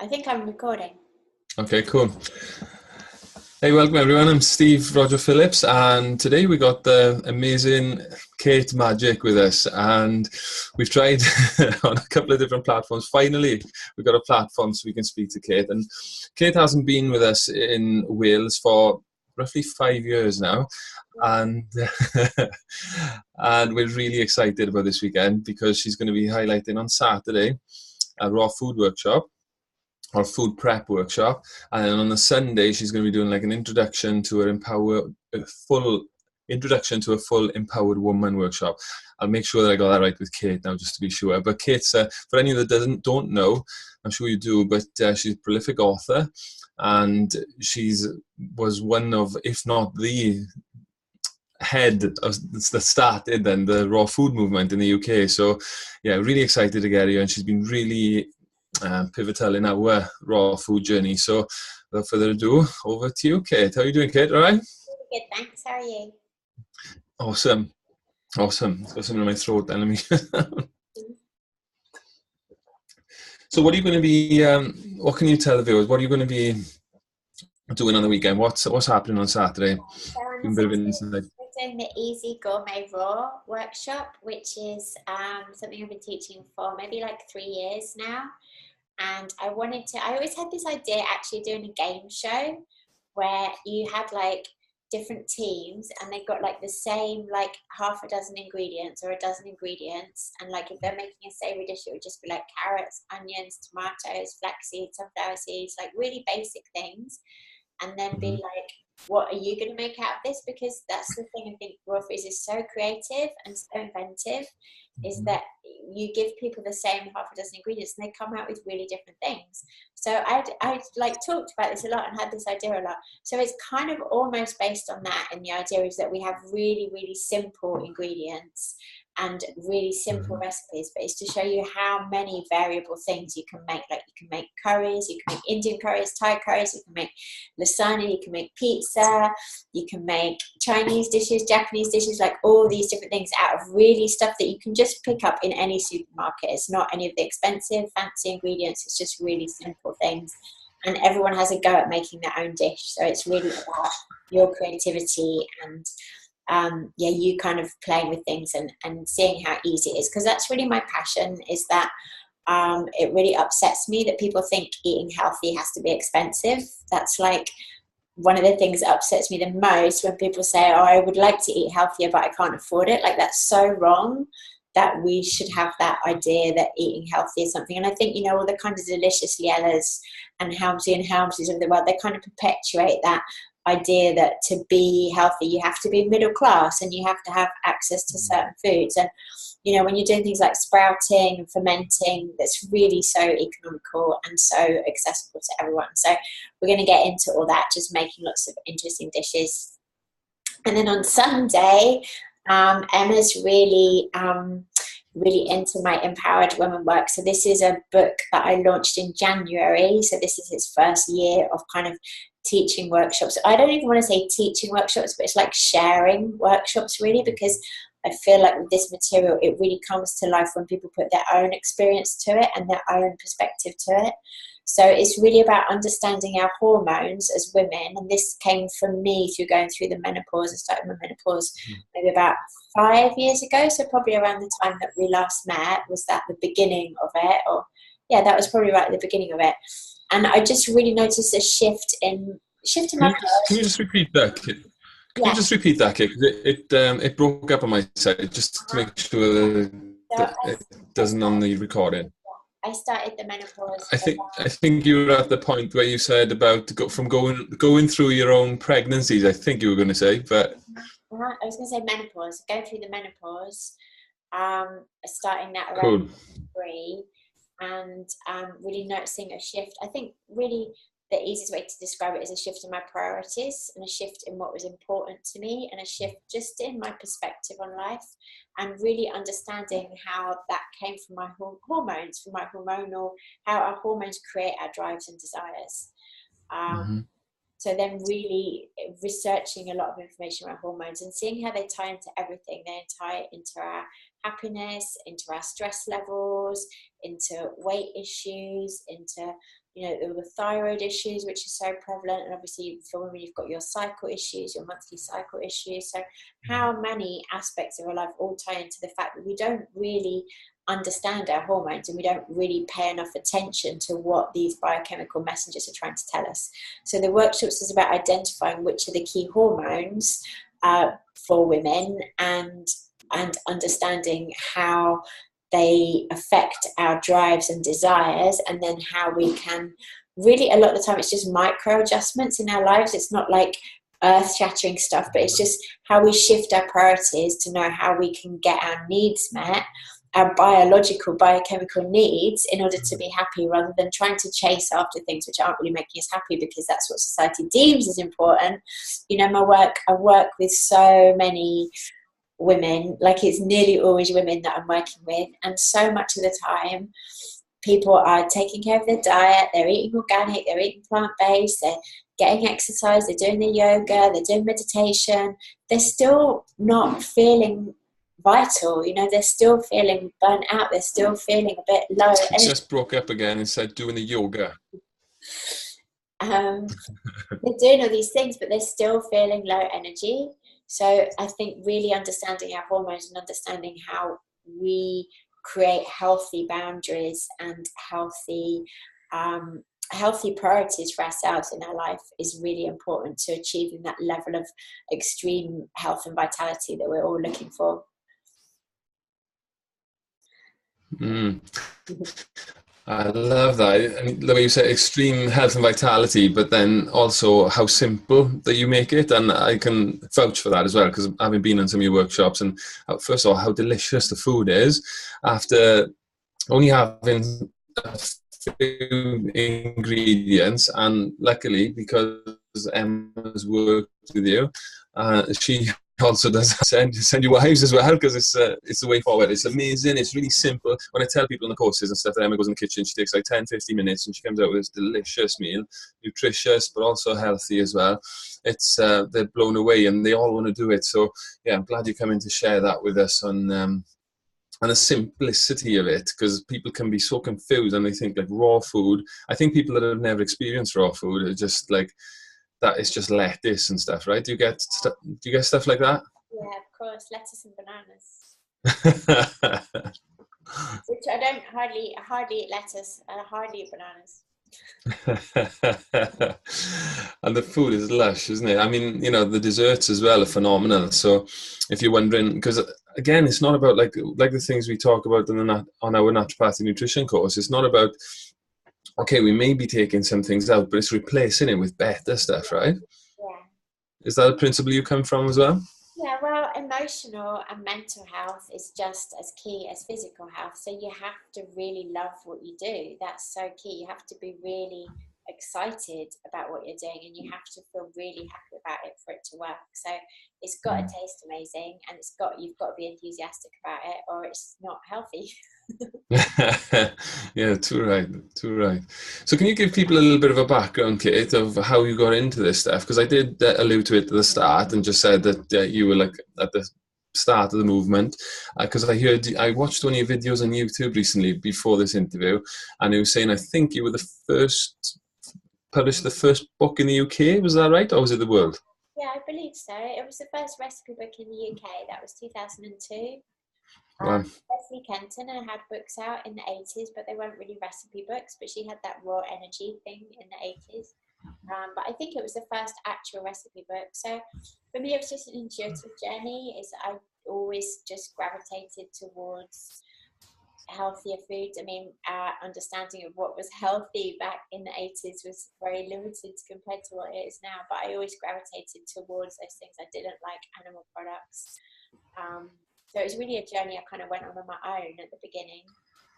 I think I'm recording. Okay, cool. Hey, welcome everyone. I'm Steve Roger Phillips, and today we got the amazing Kate Magic with us, and we've tried on a couple of different platforms. Finally, we've got a platform so we can speak to Kate, and Kate hasn't been with us in Wales for roughly 5 years now, and and we're really excited about this weekend because she's going to be highlighting on Saturday a raw food workshop or food prep workshop, and then on the Sunday she's going to be doing like an introduction to a full empowered woman workshop. I'll make sure that I got that right with Kate now, just to be sure. But Kate's, for any that don't know, I'm sure you do, but she's a prolific author, and was one of, if not the head of that started then the raw food movement in the UK. So yeah, really excited to get her, and she's been really pivotal in our raw food journey. So without further ado, over to you, Kate. How are you doing, Kate? All right? Really good, thanks. How are you? Awesome. It's got something in my throat then. Let me So what are you going to be what can you tell the viewers? What are you going to be doing on the weekend? What's happening on Saturday? So on A bit of insight. we're doing the Easy Gourmet Raw workshop, which is something I've been teaching for maybe like 3 years now. And I always had this idea actually doing a game show where you had like different teams and they got like the same like half a dozen ingredients or a dozen ingredients, and like if they're making a savoury dish it would just be like carrots, onions, tomatoes, flaxseed, sunflower seeds, like really basic things, and then be like, what are you going to make out of this? Because that's the thing, I think raw foods is so creative and so inventive, is that you give people the same half a dozen ingredients and they come out with really different things. So I like talked about this a lot and had this idea a lot. So it's kind of almost based on that, and the idea is that we have really, really simple ingredients and really simple recipes, but it's to show you how many variable things you can make. Like you can make curries, you can make Indian curries, Thai curries, you can make lasagna, you can make pizza, you can make Chinese dishes, Japanese dishes, like all these different things out of really stuff that you can just pick up in any supermarket. It's not any of the expensive fancy ingredients, it's just really simple things, and everyone has a go at making their own dish. So it's really about your creativity and you kind of playing with things and seeing how easy it is, because that's really my passion, is that it really upsets me that people think eating healthy has to be expensive. That's like one of the things that upsets me the most, when people say, oh, I would like to eat healthier but I can't afford it. Like that's so wrong, that we should have that idea that eating healthy is something. And I think, all the kind of delicious Liellas and Helmsies of the world, they kind of perpetuate that idea that to be healthy you have to be middle class and you have to have access to certain foods. And when you're doing things like sprouting and fermenting, that's really so economical and so accessible to everyone. So we're going to get into all that, just making lots of interesting dishes. And then on Sunday, Emma's really into my empowered women work. So this is a book that I launched in January. So this is its first year of kind of teaching workshops. I don't even want to say teaching workshops, but it's like sharing workshops really, because I feel like with this material it really comes to life when people put their own experience to it and their own perspective to it. So it's really about understanding our hormones as women, and this came from me through going through the menopause. I started my menopause maybe about 5 years ago, so probably around the time that we last met. Was that the beginning of it? Or yeah, that was probably right at the beginning of it. And I just really noticed a shift in my Can you just repeat that, Kate? Can you just repeat that, Kate? It broke up on my side, just to make sure that it doesn't on the recording. I started the menopause. I think you were at the point where you said about going through your own pregnancies. I think you were going to say, but I was going to say menopause. Going through the menopause, starting that around cool. 3, and really noticing a shift. I think really the easiest way to describe it is a shift in my priorities and a shift in what was important to me, and a shift just in my perspective on life, and really understanding how that came from my hormones, from my hormonal, how our hormones create our drives and desires. So then really researching a lot of information around hormones and seeing how they tie into everything. They tie into our happiness, into our stress levels, into weight issues, into, you know, the thyroid issues, which is so prevalent. And obviously for women, you've got your cycle issues, your monthly cycle issues. So how many aspects of our life all tie into the fact that we don't really understand our hormones, and we don't really pay enough attention to what these biochemical messengers are trying to tell us. So the workshops is about identifying which are the key hormones for women, and understanding how they affect our drives and desires, and then how we can really, a lot of the time it's just micro adjustments in our lives. It's not like earth-shattering stuff, but it's just how we shift our priorities to know how we can get our needs met, our biological, biochemical needs, in order to be happy, rather than trying to chase after things which aren't really making us happy because that's what society deems as important. You know, I work with so many women, like it's nearly always women that I'm working with, and so much of the time people are taking care of their diet, they're eating organic, they're eating plant-based, they're getting exercise, they're doing their yoga, they're doing meditation, they're still not feeling vital, you know, they're still feeling burnt out, they're still feeling a bit low energy. Just broke up again and said doing the yoga. They're doing all these things, but they're still feeling low energy. So I think really understanding our hormones and understanding how we create healthy boundaries and healthy priorities for ourselves in our life is really important to achieving that level of extreme health and vitality that we're all looking for. I love that. And the way you say extreme health and vitality, but then also how simple that you make it. And I can vouch for that as well, because having been in some of your workshops, and first of all, how delicious the food is after only having a few ingredients. And luckily, because Emma's worked with you, she also does send you wives as well, because it's the way forward. It's amazing. It's really simple. When I tell people in the courses and stuff that Emma goes in the kitchen, she takes like 10-15 minutes and she comes out with this delicious meal, nutritious but also healthy as well. It's they're blown away and they all want to do it. So yeah, I'm glad you come in to share that with us on and the simplicity of it, because people can be so confused and they think like raw food. I think people that have never experienced raw food are just like, that is just lettuce and stuff, right? Do you get stuff like that? Yeah, of course, lettuce and bananas. Which I hardly eat lettuce, and I hardly eat bananas. And the food is lush, isn't it? I mean, you know, the desserts as well are phenomenal. So if you're wondering, because again, it's not about like the things we talk about on our naturopathic nutrition course. It's not about, okay, we may be taking some things out, but it's replacing it with better stuff, right? Yeah. Is that a principle you come from as well? Yeah, well, emotional and mental health is just as key as physical health. So you have to really love what you do. That's so key. You have to be really excited about what you're doing, and you have to feel really happy about it for it to work. So it's got to taste amazing, and you've got to be enthusiastic about it, or it's not healthy. Yeah, too right. So can you give people a little bit of a background, Kate, of how you got into this stuff? Because I did allude to it at the start and just said that you were like at the start of the movement, because I watched one of your videos on YouTube recently before this interview, and you were saying I think you were the first published the first book in the UK. Was that right, or was it the world? Yeah, I believe so. It was the first recipe book in the UK. That was 2002. Wow. Leslie Kenton had books out in the 80s, but they weren't really recipe books, but she had that raw energy thing in the 80s. But I think it was the first actual recipe book. So for me, it was just an intuitive journey. I always just gravitated towards healthier foods. I mean, our understanding of what was healthy back in the 80s was very limited compared to what it is now, but I always gravitated towards those things. I didn't like animal products. So it was really a journey I kind of went on my own at the beginning.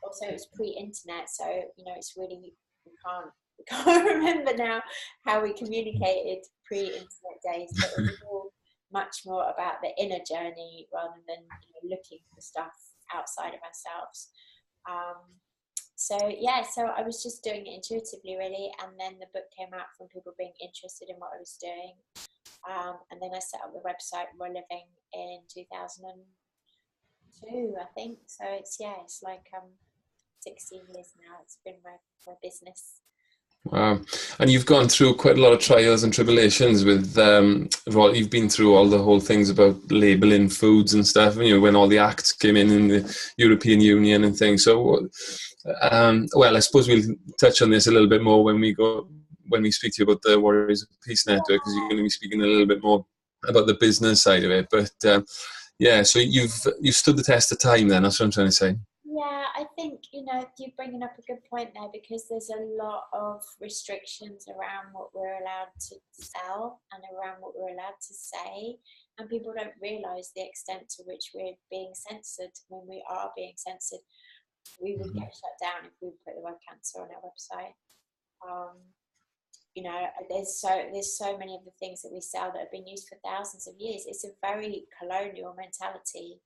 Also, it was pre-internet, so you know, it's really we can't remember now how we communicated pre-internet days, but it was all much more about the inner journey rather than, you know, looking for stuff outside of ourselves. So I was just doing it intuitively, really, and then the book came out from people being interested in what I was doing, and then I set up the website Raw Living in 2000. 2, I think. So it's like 16 years now. It's been my business. Wow. And you've gone through quite a lot of trials and tribulations with, well, you've been through all the whole things about labelling foods and stuff, you know, when all the acts came in the European Union and things. So, well, I suppose we'll touch on this a little bit more when we speak to you about the Warriors of Peace Network, because you're going to be speaking a little bit more about the business side of it. But yeah, so you've stood the test of time then, that's what I'm trying to say. Yeah, I think, you're bringing up a good point there, because there's a lot of restrictions around what we're allowed to sell and around what we're allowed to say. And people don't realise the extent to which we're being censored. When we are being censored, we would get shut down if we put the word cancer on our website. There's so many of the things that we sell that have been used for thousands of years. It's a very colonial mentality,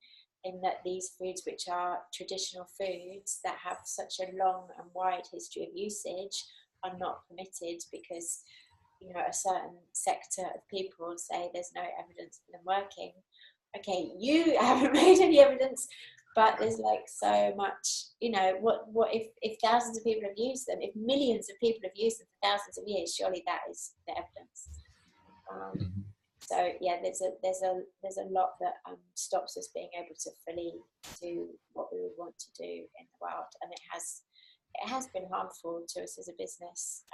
in that these foods, which are traditional foods that have such a long and wide history of usage, are not permitted because a certain sector of people say there's no evidence for them working. Okay, you haven't made any evidence, but there's like so much. What if thousands of people have used them? If millions of people have used them for thousands of years, surely that is the evidence. So yeah, there's a lot that stops us being able to fully do what we would want to do in the world, and it has been harmful to us as a business.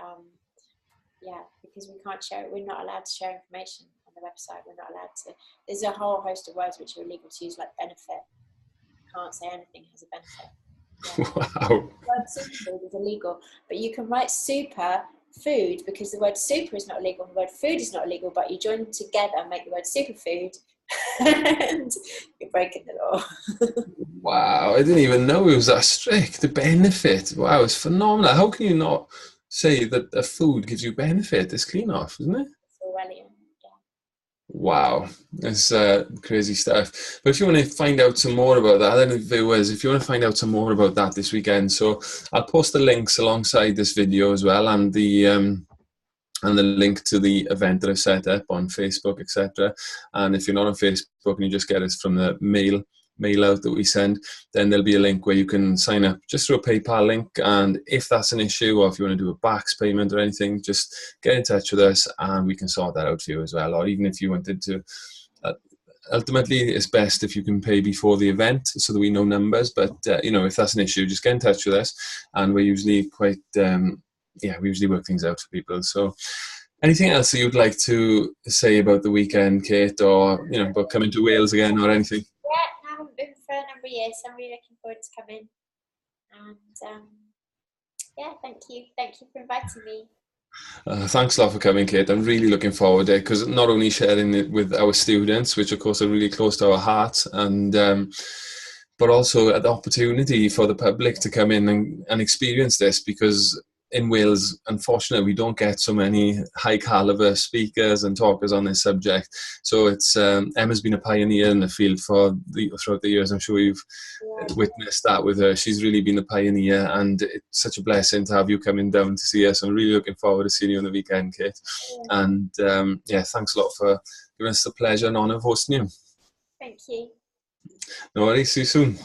Because we can't share it. We're not allowed to share information on the website. We're not allowed to. There's a whole host of words which are illegal to use, like benefit. Can't say anything has a benefit. Wow. The word superfood is illegal, but you can write super food, because the word super is not illegal and the word food is not illegal, but you join them together and make the word superfood and you're breaking the law. Wow, I didn't even know it was that strict. The benefit, wow, it's phenomenal. How can you not say that a food gives you benefit? It's clean off, isn't it? It's Orwellian. Wow, it's crazy stuff. But if you want to find out some more about that, then viewers, if you want to find out some more about that this weekend, so I'll post the links alongside this video as well, and the link to the event that I've set up on Facebook, etc. And if you're not on Facebook and you just get us from the mail out that we send, then there'll be a link where you can sign up just through a PayPal link. And if that's an issue, or if you want to do a backs payment or anything, just get in touch with us and we can sort that out for you as well. Or even if you wanted to, ultimately it's best if you can pay before the event so that we know numbers. But if that's an issue, just get in touch with us, and we're usually quite we usually work things out for people. So anything else that you'd like to say about the weekend, Kate, or about coming to Wales again or anything? Yeah, I haven't been for a number of years, so I'm really looking forward to coming. And thank you for inviting me. Thanks a lot for coming, Kate. I'm really looking forward to it, because not only sharing it with our students, which of course are really close to our hearts, and but also the opportunity for the public to come in and experience this, because in Wales, unfortunately, we don't get so many high caliber speakers and talkers on this subject. So it's Emma's been a pioneer in the field throughout the years. I'm sure you've witnessed that with her. She's really been a pioneer, and it's such a blessing to have you coming down to see us. I'm really looking forward to seeing you on the weekend, Kate. And thanks a lot for giving us the pleasure and honour of hosting you. Thank you. No worries, see you soon.